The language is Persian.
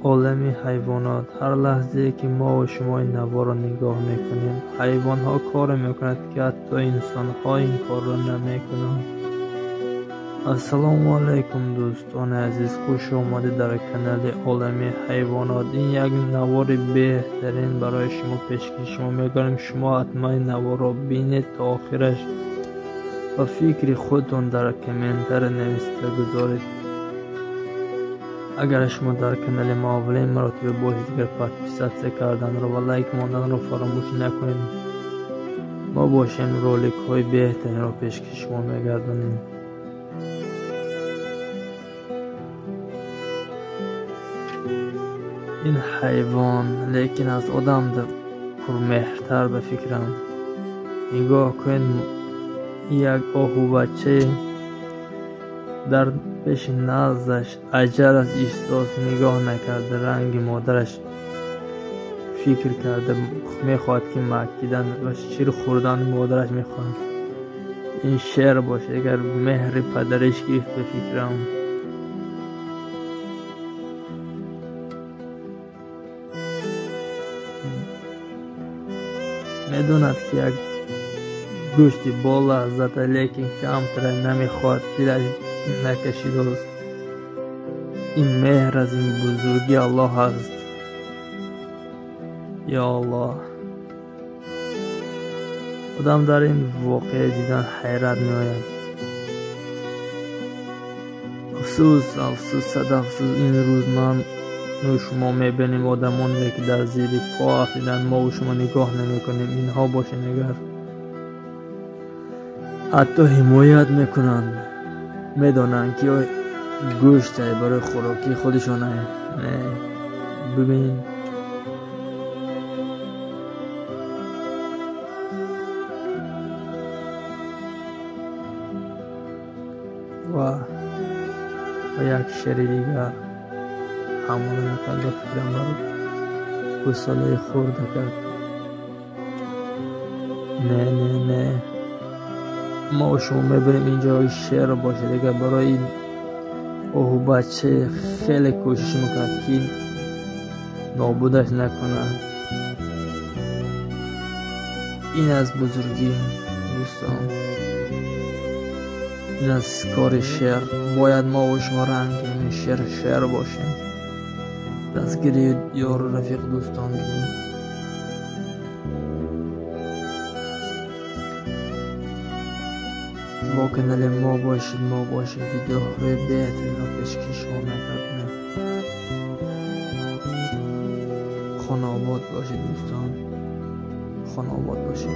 عالم حیوانات. هر لحظه که ما و شما این نوار رو نگاه میکنیم، حیوان ها کار میکنند که حتی انسان ها این کار رو نمیکنند. السلام علیکم دوستان عزیز، خوش آمده در کانال عالم حیوانات. این یک نوار بهترین برای شما پیشکش شما میکنم. شما حتما این نوار رو بینید تا آخرش و فکر خودتون در کامنتر نوشته گذارید. اگر شما در کانال ما اولین مرتبه باشید، اگر پادپیسات کردن رو و لایک ماندن رو فراموش نکنید. ما باشیم رولیک های بهترین رو پیشکش شما میگردونیم. این حیوان لیکن از آدم پرمهرتر به فکرم. نگاه کن، یک آهو بچه در پیش نزدش عجل از احساس نگاه نکرده، رنگ مادرش فکر کرده میخواد که مکیدن و شیر خوردن مادرش میخواد. این شعر باشه اگر مهر پدرش گرفت به فکرم. میدوند که یک گوشتی با لذت لیکن کمتر نمیخواد، دلش نکشید است. این مهر از این بزرگی الله هست. یا الله، آدم در این واقعه دیدن حیرت میآید. افسوس صد افسوس، این روز من و شما میبینیم آدمانی که در زیر پا افتادن، ما و شما نگاه نمیکنیم. اینها باشه نگر حتی حمایت میکنند، میدانند که گوشت برای خوراکی خودشان نه. ببین و یک شعر دیگر همون نکرد و فکرم برای گساله خورده کرد. نه ما و شما میبریم اینجا شعر باشه دیگه. برای این آهو بچه خیلی کوشش میکرد که نابودش نکنند. این از بزرگی دوستان، این از کار شعر. باید ما و شما رنگ این شعر باشیم. دستگیری یار و رفیق دوستان بودیم. با کانال ما باشید، ویدیوهای بهترین رو پیشکش شما میکنیم. خانه آباد باشید دوستان، خانه آباد باشید.